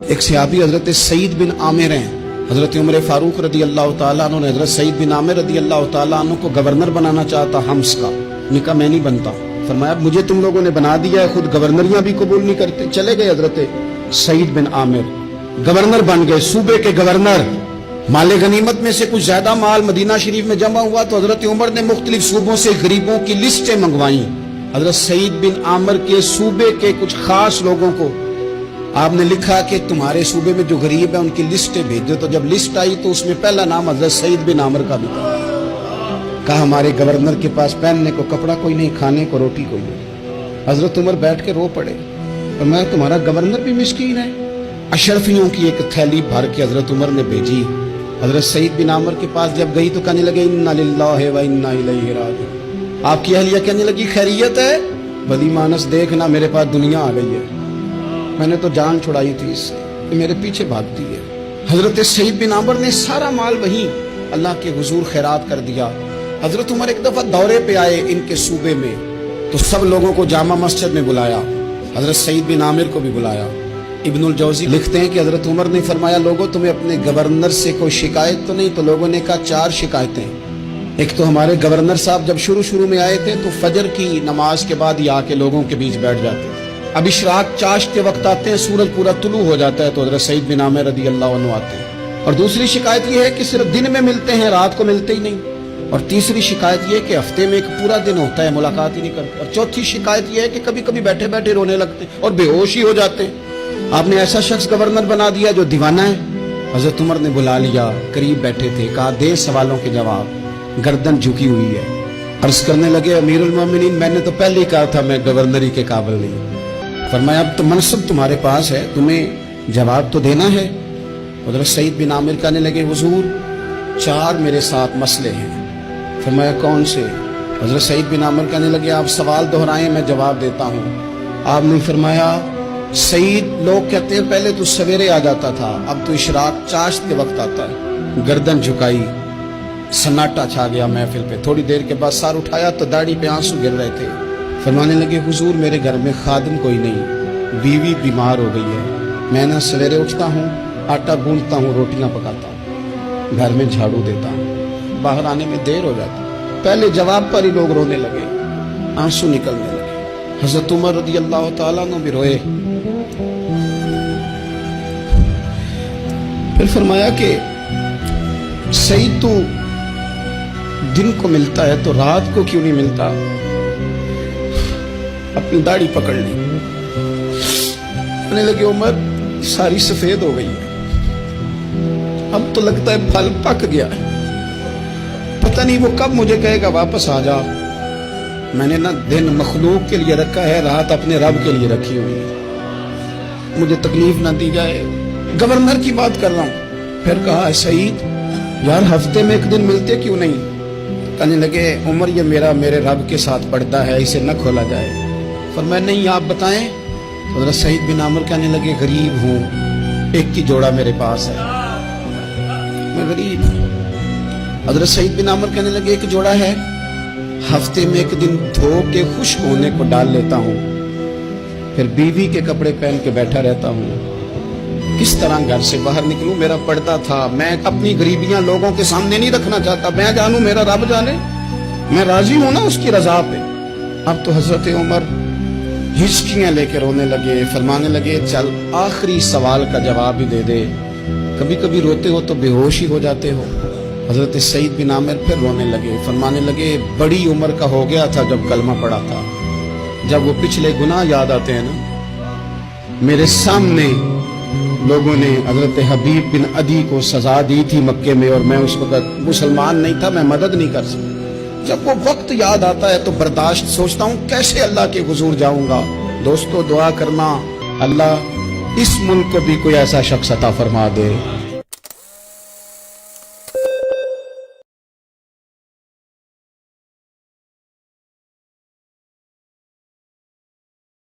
ایک صحابی حضرت سعید بن عامر ہیں، حضرت عمر فاروق رضی اللہ تعالیٰ عنہ نے حضرت سعید بن عامر رضی اللہ تعالیٰ عنہ کو گورنر بنانا چاہتا حمص کا، نے کہا میں نہیں بنتا۔ فرمایا مجھے تم لوگوں نے بنا دیا ہے، خود گورنریاں بھی قبول نہیں کرتے۔ چلے گئے حضرت سعید بن عامر، گورنر بن گئے، صوبے کے گورنر۔ مال غنیمت میں سے کچھ زیادہ مال مدینہ شریف میں جمع ہوا تو حضرت عمر نے مختلف صوبوں سے غریبوں کی لسٹیں منگوائیں۔ حضرت سعید بن عامر کے صوبے کے کچھ خاص لوگوں کو آپ نے لکھا کہ تمہارے صوبے میں جو غریب ہیں ان کی لسٹیں بھیجو۔ تو جب لسٹ آئی تو اس میں پہلا نام حضرت سعید بن عامر کا بھی تھا۔ کہا ہمارے گورنر کے پاس پہننے کو کپڑا کوئی نہیں، کھانے کو روٹی کوئی نہیں۔ حضرت عمر بیٹھ کے رو پڑے، فرمایا تمہارا گورنر بھی مسکین ہے۔ اشرفیوں کی ایک تھیلی بھر کے حضرت عمر نے بھیجی۔ حضرت سعید بن عامر کے پاس جب گئی تو کہنے لگے انا للہ و انا الیہ راجعون۔ آپ کی اہلیہ کہنے لگی خیریت ہے؟ بلی مانس دیکھنا میرے پاس دنیا آ گئی ہے، میں نے تو جان چھڑائی تھی اس سے، یہ میرے پیچھے بھاگتی ہے۔ حضرت سعید بن عامر نے سارا مال وہیں اللہ کے حضور خیرات کر دیا۔ حضرت عمر ایک دفعہ دورے پہ آئے ان کے صوبے میں تو سب لوگوں کو جامع مسجد میں بلایا، حضرت سعید بن عامر کو بھی بلایا۔ ابن الجوزی لکھتے ہیں کہ حضرت عمر نے فرمایا لوگوں تمہیں اپنے گورنر سے کوئی شکایت تو نہیں؟ تو لوگوں نے کہا 4 شکایتیں۔ ایک تو ہمارے گورنر صاحب جب شروع میں آئے تھے تو فجر کی نماز کے بعد ہی آ کے لوگوں کے بیچ بیٹھ جاتے تھے۔ اب اشراق چاشت کے وقت آتے ہیں، سورج پورا طلوع ہو جاتا ہے تو حضرت سعید بن عامر رضی اللہ عنہ آتے ہیں۔ اور دوسری شکایت یہ ہے کہ صرف دن میں ملتے ہیں، رات کو ملتے ہی نہیں۔ اور تیسری شکایت یہ ہے کہ ہفتے میں ایک پورا دن ہوتا ہے ملاقات ہی نہیں کرتے۔ اور چوتھی شکایت یہ ہے کہ کبھی کبھی بیٹھے بیٹھے رونے لگتے ہیں اور بے ہوش ہی ہو جاتے ہیں۔ آپ نے ایسا شخص گورنر بنا دیا جو دیوانہ ہے۔ حضرت عمر نے بلا لیا، قریب بیٹھے تھے، کہا دے سوالوں کے جواب۔ گردن جھکی ہوئی ہے، عرض کرنے لگے امیر المومنین میں نے تو پہلے ہی کہا تھا میں گورنری کے قابل نہیں۔ فرمایا اب تو منصب تمہارے پاس ہے، تمہیں جواب تو دینا ہے۔ حضرت سعید بن عامر کہنے لگے حضور 4 میرے ساتھ مسئلے ہیں۔ فرمایا کون سے؟ حضرت سعید بن عامر کہنے لگے آپ سوال دہرائیں میں جواب دیتا ہوں۔ آپ نے فرمایا سعید لوگ کہتے ہیں پہلے تو سویرے آ جاتا تھا، اب تو اشراق چاشت کے وقت آتا ہے۔ گردن جھکائی، سناٹا چھا گیا محفل پہ۔ تھوڑی دیر کے بعد سر اٹھایا تو داڑھی پہ آنسو گر رہے تھے۔ فرمانے لگے حضور میرے گھر میں خادم کوئی نہیں، بیوی بیمار ہو گئی ہے، میں نہ سویرے اٹھتا ہوں، آٹا گوندتا ہوں، روٹیاں پکاتا ہوں، گھر میں جھاڑو دیتا ہوں، باہر آنے میں دیر ہو جاتی۔ پہلے جواب پر ہی لوگ رونے لگے، آنسو نکلنے لگے۔ حضرت عمر رضی اللہ تعالیٰ عنہ بھی روئے۔ پھر فرمایا کہ سعید تو دن کو ملتا ہے تو رات کو کیوں نہیں ملتا؟ اپنی داڑھی پکڑ لی، کہنے لگے عمر ساری سفید ہو گئی ہے، اب تو لگتا ہے پھل پک گیا ہے، پتہ نہیں وہ کب مجھے کہے گا واپس آ جا۔ میں نے نا دن مخلوق کے لیے رکھا ہے، رات اپنے رب کے لیے رکھی ہوئی ہے، مجھے تکلیف نہ دی جائے۔ گورنر کی بات کر رہا ہوں۔ پھر کہا سعید یار ہفتے میں ایک دن ملتے کیوں نہیں؟ کہنے لگے عمر یہ میرے رب کے ساتھ پردہ ہے، اسے نہ کھولا جائے۔ فرمایا نہیں آپ بتائیں۔ حضرت سعید بن عامر کہنے لگے غریب ہوں، ایک کی جوڑا میرے پاس ہے، میں غریب ہوں۔ حضرت سعید بن عامر کہنے لگے ایک جوڑا ہے، ہفتے میں ایک دن دھو کے خشک ہونے کو ڈال لیتا ہوں، پھر بیوی کے کپڑے پہن کے بیٹھا رہتا ہوں، کس طرح گھر سے باہر نکلوں؟ میرا پردہ تھا، میں اپنی غریبیاں لوگوں کے سامنے نہیں رکھنا چاہتا، میں جانوں میرا رب جانے، میں راضی ہوں نا اس کی رضا پہ۔ اب تو حضرت عمر ہچکیاں لے کے رونے لگے، فرمانے لگے چل آخری سوال کا جواب ہی دے دے، کبھی کبھی روتے ہو تو بے ہوش ہی ہو جاتے ہو۔ حضرت سعید بن عامر پھر رونے لگے، فرمانے لگے بڑی عمر کا ہو گیا تھا جب کلمہ پڑا تھا، جب وہ پچھلے گناہ یاد آتے ہیں نا، میرے سامنے لوگوں نے حضرت حبیب بن عدی کو سزا دی تھی مکے میں، اور میں اس وقت مسلمان نہیں تھا، میں مدد نہیں کر سکتا۔ جب وہ وقت یاد آتا ہے تو برداشت سوچتا ہوں کیسے اللہ کے حضور جاؤں گا۔ دوستو دعا کرنا اللہ اس ملک کو بھی کوئی ایسا شخص عطا فرما دے